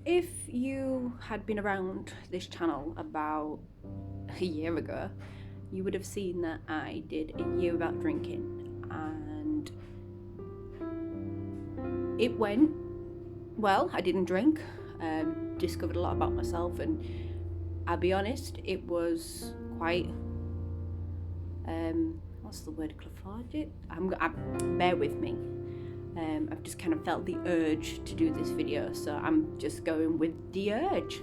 If you had been around this channel about a year ago, you would have seen that I did a year without drinking, and it went well. I didn't drink, discovered a lot about myself, and I'll be honest, it was quite what's the word, lethargic. Bear with me. I've just kind of felt the urge to do this video, so I'm just going with the urge.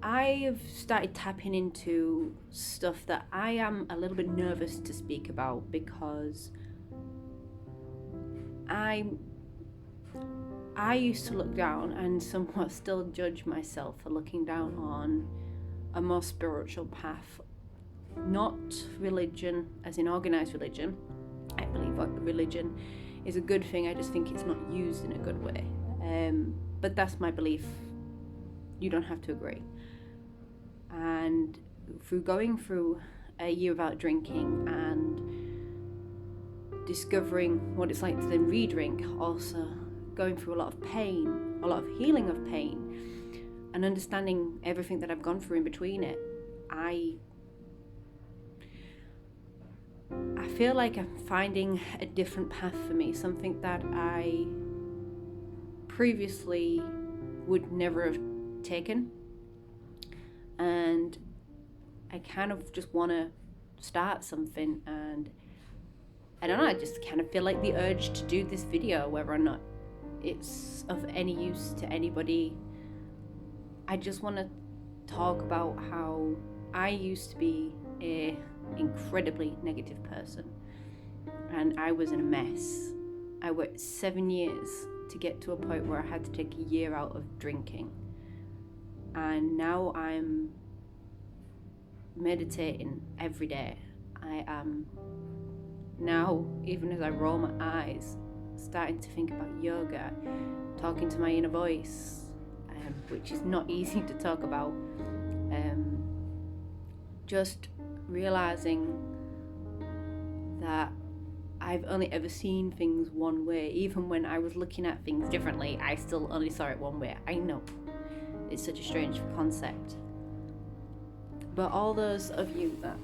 I've started tapping into stuff that I am a little bit nervous to speak about, because I used to look down and somewhat still judge myself for looking down on a more spiritual path. Not religion as in organised religion. I believe religion is a good thing, I just think it's not used in a good way. But that's my belief. You don't have to agree. And through going through a year without drinking and discovering what it's like to then re-drink, also going through a lot of pain, a lot of healing of pain, and understanding everything that I've gone through in between it, I feel like I'm finding a different path for me, something that I previously would never have taken. And I kind of just want to start something, and I don't know, I just kind of feel like the urge to do this video, whether or not it's of any use to anybody. I just want to talk about how I used to be a incredibly negative person, and I was in a mess. I worked 7 years to get to a point where I had to take a year out of drinking, and now I'm meditating every day. I am now, even as I roll my eyes, starting to think about yoga, talking to my inner voice, which is not easy to talk about. Just realizing that I've only ever seen things one way. Even when I was looking at things differently, I still only saw it one way. I know it's such a strange concept, but all those of you that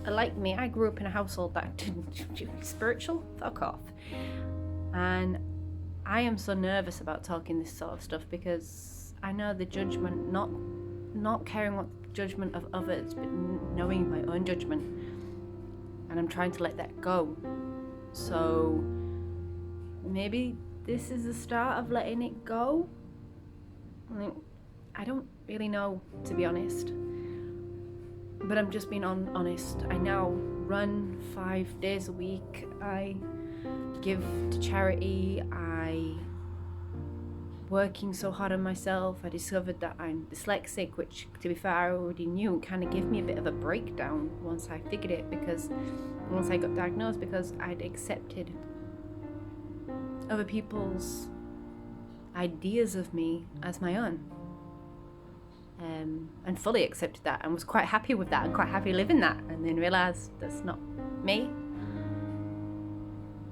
are like me, I grew up in a household that didn't spiritual, fuck off. And I am so nervous about talking this sort of stuff, because I know the judgment, not caring what the judgment of others, but knowing my own judgment, and I'm trying to let that go. So maybe this is the start of letting it go. I don't really know, to be honest, but I'm just being honest. I now run 5 days a week. I give to charity. I working so hard on myself. I discovered that I'm dyslexic, which, to be fair, I already knew. Kind of gave me a bit of a breakdown once I figured it, because once I got diagnosed, because I'd accepted other people's ideas of me as my own, and fully accepted that, and was quite happy with that, and quite happy living that, and then realised that's not me.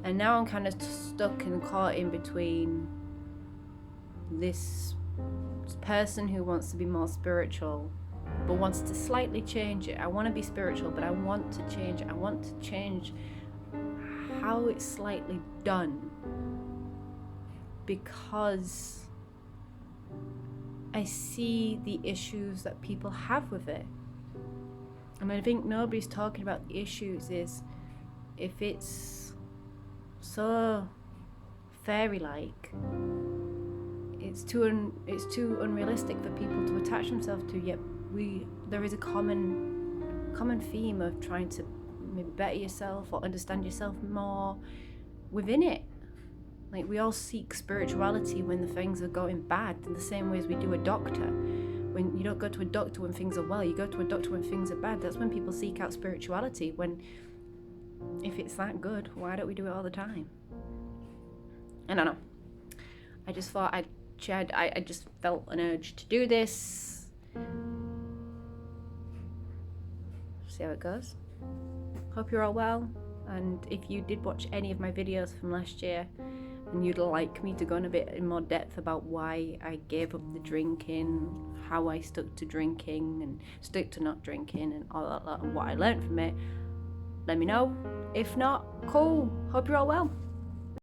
And now I'm kind of stuck and caught in between this person who wants to be more spiritual but wants to slightly change it. I want to be spiritual, but I want to change it. I want to change how it's slightly done, because I see the issues that people have with it. And I think nobody's talking about the issues. Is if it's so fairy-like, it's too unrealistic for people to attach themselves to. Yet there is a common theme of trying to maybe better yourself or understand yourself more within it. Like, we all seek spirituality when the things are going bad, in the same way as we do a doctor. When you don't go to a doctor when things are well, you go to a doctor when things are bad. That's when people seek out spirituality. When, if it's that good, why don't we do it all the time? I don't know. I just thought I'd shared. I just felt an urge to do this. See how it goes. Hope you're all well. And if you did watch any of my videos from last year, and you'd like me to go in a bit in more depth about why I gave up the drinking, how I stuck to drinking and stuck to not drinking and all that, and what I learned from it, let me know. If not, cool. Hope you're all well.